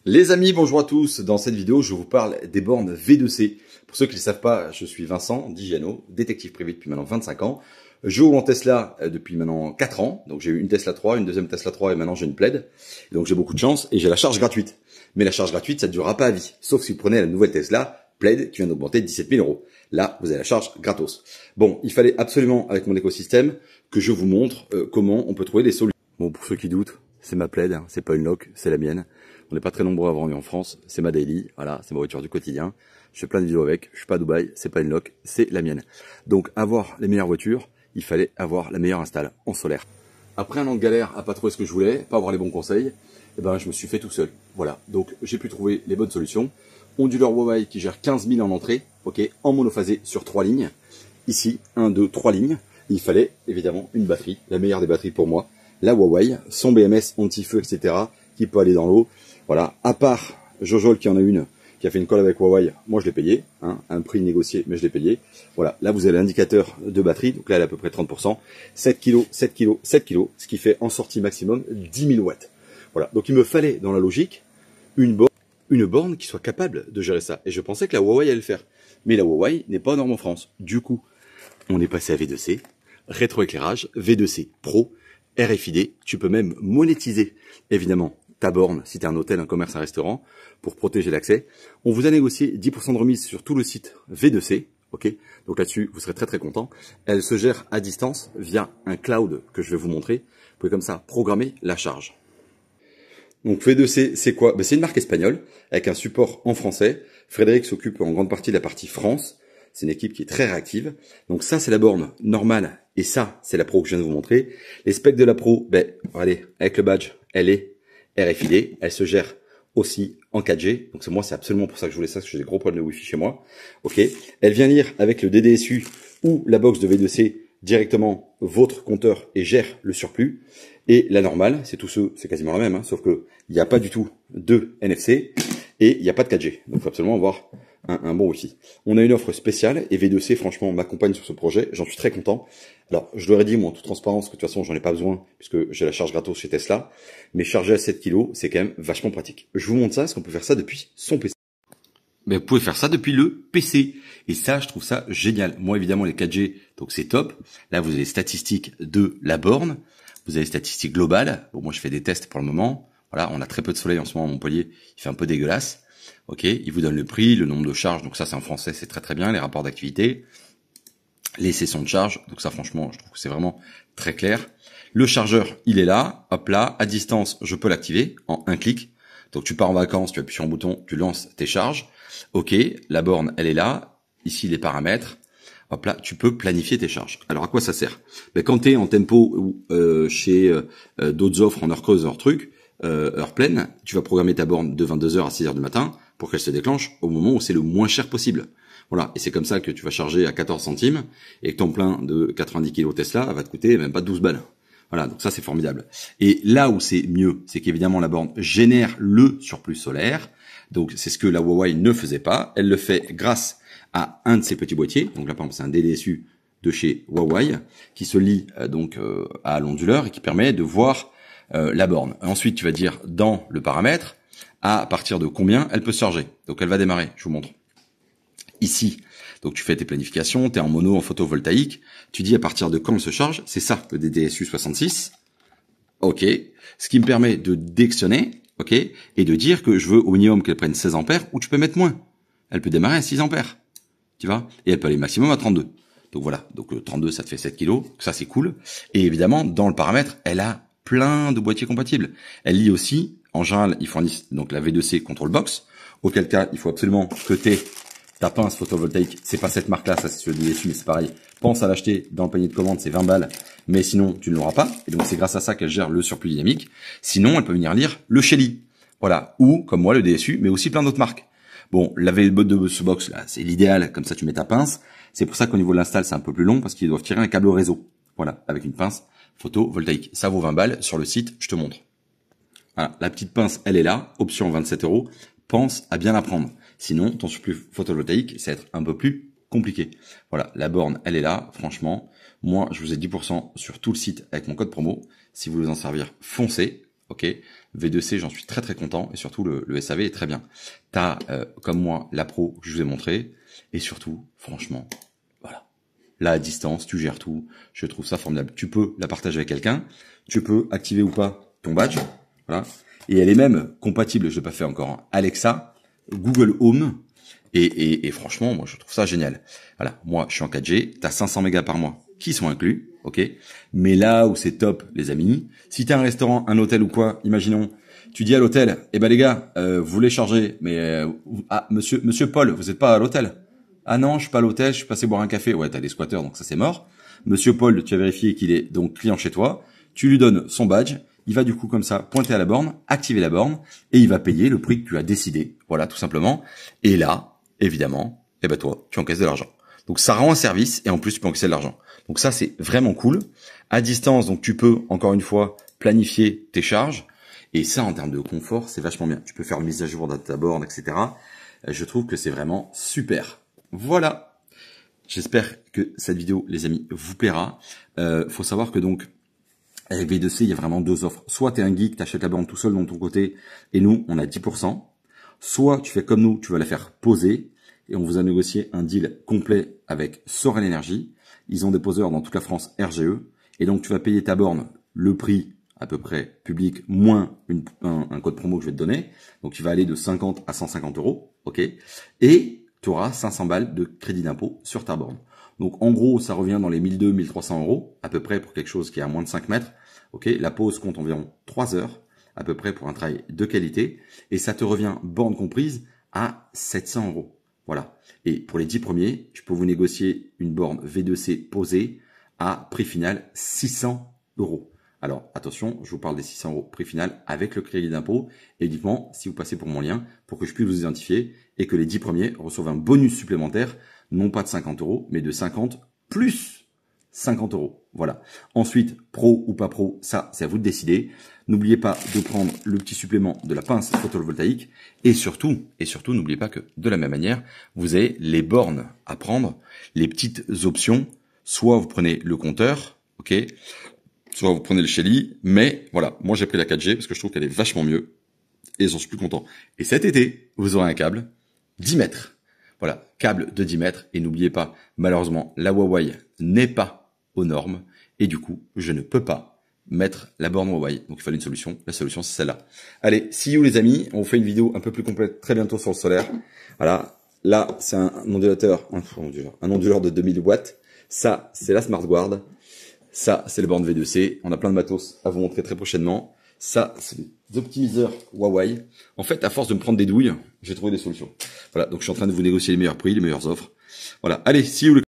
Les amis, bonjour à tous. Dans cette vidéo, je vous parle des bornes V2C. Pour ceux qui ne le savent pas, je suis Vincent Digiano, détective privé depuis maintenant 25 ans. Je roule en Tesla depuis maintenant 4 ans. Donc j'ai eu une Tesla 3, une deuxième Tesla 3 et maintenant j'ai une Plaid. Et donc j'ai beaucoup de chance et j'ai la charge gratuite. Mais la charge gratuite, ça ne durera pas à vie. Sauf si vous prenez la nouvelle Tesla Plaid qui vient d'augmenter de 17 000 €. Là, vous avez la charge gratos. Bon, il fallait absolument, avec mon écosystème, que je vous montre comment on peut trouver des solutions. Bon, pour ceux qui doutent, c'est ma Plaid, hein, c'est pas une loc, c'est la mienne. On n'est pas très nombreux à avoir eu en France, c'est ma daily, voilà, c'est ma voiture du quotidien. Je fais plein de vidéos avec, je suis pas à Dubaï, c'est pas une loc, c'est la mienne. Donc avoir les meilleures voitures, il fallait avoir la meilleure install en solaire. Après un an de galère à pas trouver ce que je voulais, pas avoir les bons conseils, eh ben je me suis fait tout seul. Voilà, donc j'ai pu trouver les bonnes solutions. Onduleur Huawei qui gère 15 000 en entrée, ok, en monophasé sur 3 lignes. Ici, 1, 2, 3 lignes. Il fallait évidemment une batterie, la meilleure des batteries pour moi, la Huawei, son BMS anti-feu, etc., qui peut aller dans l'eau. Voilà, à part Jojol qui en a une, qui a fait une colle avec Huawei, moi je l'ai payé, hein, un prix négocié, mais je l'ai payé. Voilà, là vous avez l'indicateur de batterie, donc là elle est à peu près 30%, 7 kg, 7 kg, 7 kg, ce qui fait en sortie maximum 10 000 watts. Voilà, donc il me fallait dans la logique une borne qui soit capable de gérer ça. Et je pensais que la Huawei allait le faire. Mais la Huawei n'est pas en norme en France. Du coup, on est passé à V2C, rétroéclairage, V2C Pro, RFID, tu peux même monétiser, évidemment, ta borne, si tu es un hôtel, un commerce, un restaurant, pour protéger l'accès. On vous a négocié 10% de remise sur tout le site V2C, ok? Donc là-dessus, vous serez très très content. Elle se gère à distance via un cloud que je vais vous montrer. Vous pouvez comme ça programmer la charge. Donc V2C, c'est quoi? Ben, c'est une marque espagnole, avec un support en français. Frédéric s'occupe en grande partie de la partie France. C'est une équipe qui est très réactive. Donc ça, c'est la borne normale. Et ça, c'est la Pro que je viens de vous montrer. Les specs de la Pro, ben, allez, avec le badge, elle est RFID. Elle se gère aussi en 4G. Donc moi, c'est absolument pour ça que je voulais ça, parce que j'ai des gros problèmes de Wi-Fi chez moi. Ok. Elle vient lire avec le DDSU ou la box de V2C directement votre compteur et gère le surplus. Et la normale, c'est quasiment la même, hein, sauf que il n'y a pas du tout de NFC et il n'y a pas de 4G. Donc il faut absolument avoir un bon Wi-Fi. On a une offre spéciale et V2C, franchement, m'accompagne sur ce projet. J'en suis très content. Alors, je leur ai dit, moi, en toute transparence, que de toute façon, j'en ai pas besoin puisque j'ai la charge gratos chez Tesla. Mais charger à 7 kg, c'est quand même vachement pratique. Je vous montre ça, parce qu'on peut faire ça depuis son PC. Mais vous pouvez faire ça depuis le PC. Et ça, je trouve ça génial. Moi, évidemment, les 4G, donc c'est top. Là, vous avez les statistiques de la borne. Vous avez les statistiques globales. Bon, moi, je fais des tests pour le moment. Voilà, on a très peu de soleil en ce moment à Montpellier. Il fait un peu dégueulasse. Ok, il vous donne le prix, le nombre de charges. Donc ça, c'est en français, c'est très très bien. Les rapports d'activité, les sessions de charge. Donc ça, franchement, je trouve que c'est vraiment très clair. Le chargeur, il est là. Hop là, à distance, je peux l'activer en un clic. Donc tu pars en vacances, tu appuies sur un bouton, tu lances tes charges. Ok, la borne, elle est là. Ici, les paramètres. Hop là, tu peux planifier tes charges. Alors, à quoi ça sert? Ben, quand tu es en tempo ou chez d'autres offres en heure creuse, heure pleine, tu vas programmer ta borne de 22 h à 6 h du matin pour qu'elle se déclenche au moment où c'est le moins cher possible. Voilà, et c'est comme ça que tu vas charger à 14 centimes et que ton plein de 90 kg Tesla va te coûter même pas 12 balles. Voilà, donc ça c'est formidable. Et là où c'est mieux, c'est qu'évidemment la borne génère le surplus solaire. Donc c'est ce que la Huawei ne faisait pas. Elle le fait grâce à un de ces petits boîtiers. Donc là par exemple c'est un DDSU de chez Huawei qui se lie à l'onduleur et qui permet de voir la borne. Ensuite tu vas dire dans le paramètre à partir de combien elle peut se charger. Donc elle va démarrer, je vous montre. Ici, donc tu fais tes planifications, tu es en mono, en photovoltaïque, tu dis à partir de quand elle se charge, c'est ça le DDSU 66. Ok, ce qui me permet de déactionner, ok, et de dire que je veux au minimum qu'elle prenne 16 ampères ou tu peux mettre moins. Elle peut démarrer à 6 ampères, tu vois, et elle peut aller maximum à 32. Donc voilà, donc 32 ça te fait 7 kg, ça c'est cool. Et évidemment, dans le paramètre, elle a plein de boîtiers compatibles. Elle lit aussi, en général, ils fournissent donc la V2C Control Box, auquel cas il faut absolument que tu aies ta pince photovoltaïque. C'est pas cette marque-là, ça c'est sur le DSU, mais c'est pareil. Pense à l'acheter dans le panier de commande, c'est 20 balles, mais sinon tu ne l'auras pas. Et donc c'est grâce à ça qu'elle gère le surplus dynamique. Sinon, elle peut venir lire le Shelly. Voilà, ou comme moi le DSU, mais aussi plein d'autres marques. Bon, la V2 de ce box là, c'est l'idéal, comme ça tu mets ta pince. C'est pour ça qu'au niveau de l'install, c'est un peu plus long, parce qu'ils doivent tirer un câble réseau. Voilà, avec une pince photovoltaïque. Ça vaut 20 balles, sur le site, je te montre. Voilà, la petite pince, elle est là, option 27 €. Pense à bien la prendre. Sinon, ton surplus photovoltaïque, ça va être un peu plus compliqué. Voilà, la borne, elle est là, franchement. Moi, je vous ai 10% sur tout le site avec mon code promo. Si vous voulez en servir, foncez. Ok, V2C, j'en suis très très content, et surtout le SAV est très bien. T'as, comme moi, la Pro que je vous ai montré, et surtout, franchement, voilà. Là, à distance, tu gères tout, je trouve ça formidable. Tu peux la partager avec quelqu'un, tu peux activer ou pas ton badge, voilà. Et elle est même compatible, je l'ai pas fait encore, hein, Alexa, Google Home, et franchement, moi, je trouve ça génial. Voilà, moi, je suis en 4G, t'as 500 mégas par mois qui sont inclus, ok. Mais là où c'est top, les amis, si t'as un restaurant, un hôtel ou quoi, imaginons, tu dis à l'hôtel, eh ben les gars, vous voulez charger, mais ah monsieur Paul, vous êtes pas à l'hôtel? Ah non, je suis pas à l'hôtel, je suis passé boire un café. Ouais, t'as des squatteurs, donc ça c'est mort. Monsieur Paul, tu as vérifié qu'il est donc client chez toi. Tu lui donnes son badge. Il va du coup comme ça pointer à la borne, activer la borne, et il va payer le prix que tu as décidé. Voilà, tout simplement. Et là, évidemment, eh ben toi, tu encaisses de l'argent. Donc ça rend un service et en plus tu peux encaisser de l'argent. Donc ça c'est vraiment cool. À distance, donc tu peux encore une fois planifier tes charges. Et ça en termes de confort, c'est vachement bien. Tu peux faire une mise à jour de ta borne, etc. Je trouve que c'est vraiment super. Voilà. J'espère que cette vidéo, les amis, vous plaira. Faut savoir que donc avec V2C, il y a vraiment deux offres. Soit tu es un geek, tu achètes la borne tout seul de ton côté, et nous, on a 10%. Soit tu fais comme nous, tu vas la faire poser, et on vous a négocié un deal complet avec Sorel Énergie. Ils ont des poseurs dans toute la France RGE, et donc tu vas payer ta borne le prix à peu près public, moins un code promo que je vais te donner. Donc il va aller de 50 à 150 €, ok. Et tu auras 500 balles de crédit d'impôt sur ta borne. Donc en gros, ça revient dans les 1200-1300 € à peu près pour quelque chose qui est à moins de 5 mètres. Ok, la pause compte environ 3 heures à peu près pour un travail de qualité et ça te revient, borne comprise, à 700 €. Voilà. Et pour les 10 premiers, je peux vous négocier une borne V2C posée à prix final 600 €. Alors attention, je vous parle des 600 € prix final avec le crédit d'impôt et uniquement si vous passez pour mon lien pour que je puisse vous identifier et que les 10 premiers reçoivent un bonus supplémentaire, non pas de 50 €, mais de 50 plus 50 €. Voilà. Ensuite, pro ou pas pro, ça c'est à vous de décider. N'oubliez pas de prendre le petit supplément de la pince photovoltaïque et surtout, n'oubliez pas que de la même manière, vous avez les bornes à prendre, les petites options. Soit vous prenez le compteur, ok, soit vous prenez le Shelly, mais voilà, moi j'ai pris la 4G parce que je trouve qu'elle est vachement mieux et j'en suis plus content. Et cet été, vous aurez un câble 10 mètres. Voilà, câble de 10 mètres et n'oubliez pas, malheureusement, la Huawei n'est pas aux normes et du coup, je ne peux pas mettre la borne Huawei. Donc il fallait une solution, la solution c'est celle-là. Allez, see you les amis, on vous fait une vidéo un peu plus complète très bientôt sur le solaire. Voilà, là c'est un ondulateur, un onduleur de 2000 watts. Ça, c'est la SmartGuard. Ça, c'est le borne V2C. On a plein de matos à vous montrer très prochainement. Ça, c'est des optimiseurs Huawei. En fait, à force de me prendre des douilles, j'ai trouvé des solutions. Voilà, donc je suis en train de vous négocier les meilleurs prix, les meilleures offres. Voilà, allez, see you.